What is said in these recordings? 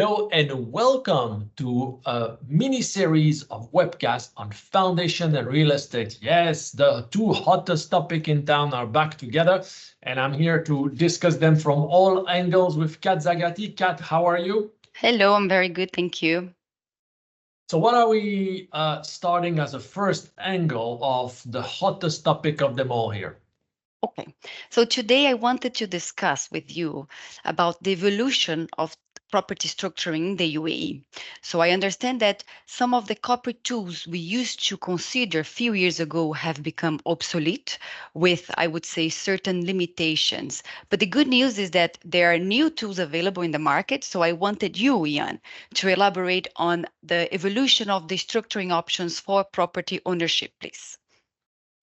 Hello and welcome to a mini-series of webcasts on foundation and real estate. Yes, the two hottest topics in town are back together, and I'm here to discuss them from all angles with Kath Zagatti. Kath, how are you? Hello, I'm very good, thank you. So what are we starting as a first angle of the hottest topic of them all here? Okay, so today I wanted to discuss with you about the evolution of property structuring in the UAE. So I understand that some of the corporate tools we used to consider a few years ago have become obsolete with, I would say, certain limitations. But the good news is that there are new tools available in the market. So I wanted you, Yann, to elaborate on the evolution of the structuring options for property ownership, please.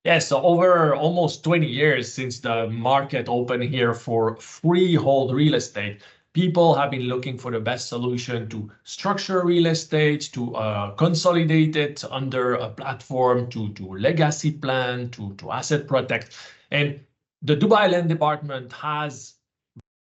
Yes, so over almost 20 years since the market opened here for freehold real estate, people have been looking for the best solution to structure real estate, to consolidate it under a platform, to legacy plan, to asset protect. And the Dubai Land Department has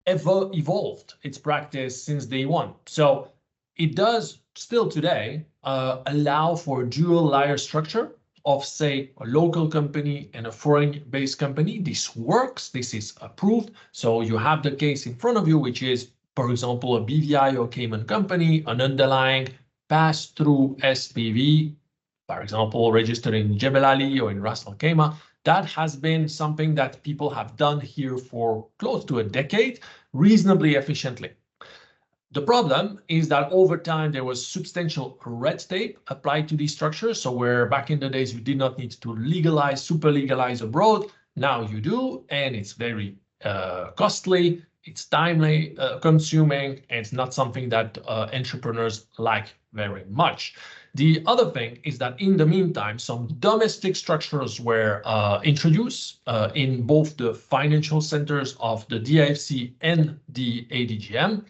evolved its practice since day one. So it does still today allow for dual layer structure of, say, a local company and a foreign-based company. This works. This is approved. So you have the case in front of you, which is, for example, a BVI or Cayman company, an underlying pass-through SPV, for example, registered in Jebel Ali or in Ras Al Khaimah. That has been something that people have done here for close to a decade, reasonably efficiently. The problem is that over time, there was substantial red tape applied to these structures. So where back in the days, you did not need to legalize, super legalize abroad, now you do, and it's very costly, it's timely consuming, and it's not something that entrepreneurs like very much. The other thing is that in the meantime, some domestic structures were introduced in both the financial centers of the DIFC and the ADGM.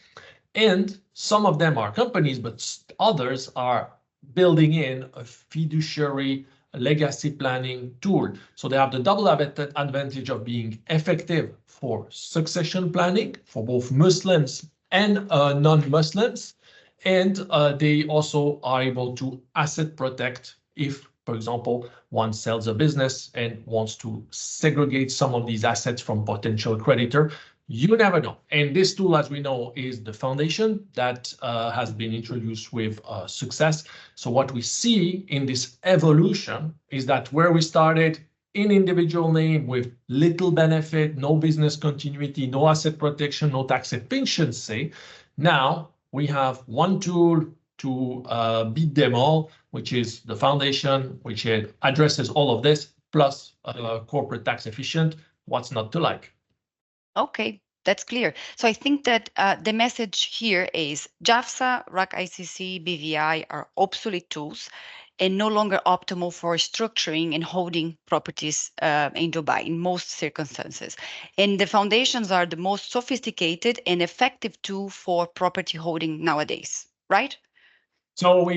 And some of them are companies, but others are building in a fiduciary legacy planning tool. So they have the double advantage of being effective for succession planning for both Muslims and non-Muslims. And they also are able to asset protect if, for example, one sells a business and wants to segregate some of these assets from potential creditor. You never know. And this tool, as we know, is the foundation that has been introduced with success. So what we see in this evolution is that where we started in individual name with little benefit, no business continuity, no asset protection, no tax efficiency, now we have one tool to beat them all, which is the foundation, which addresses all of this, plus corporate tax efficient. What's not to like? Okay, that's clear. So I think that the message here is JAFSA, RAC ICC, BVI are obsolete tools and no longer optimal for structuring and holding properties in Dubai in most circumstances. And the foundations are the most sophisticated and effective tool for property holding nowadays, right? So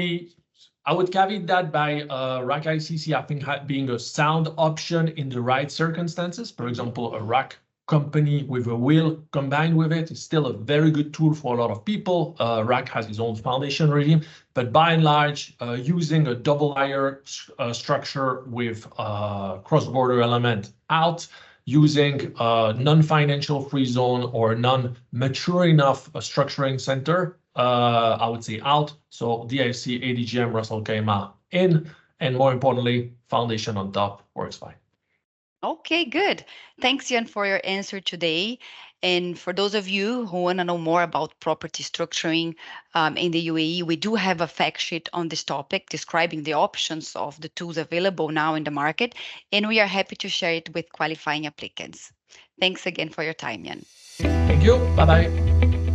I would caveat that by RAC ICC, I think, being a sound option in the right circumstances. For example, a RAC company with a will combined with it is still a very good tool for a lot of people. RAC has its own foundation regime, but by and large, using a double layer structure with cross-border element out, using a non-financial free zone or non-mature enough structuring center, I would say out. So DIFC, ADGM, Ras Al Khaimah in, and more importantly, foundation on top works fine. Okay, good. Thanks, Jan, for your answer today. And for those of you who want to know more about property structuring in the UAE, we do have a fact sheet on this topic describing the options of the tools available now in the market, and we are happy to share it with qualifying applicants. Thanks again for your time, Jan. Thank you. Bye-bye.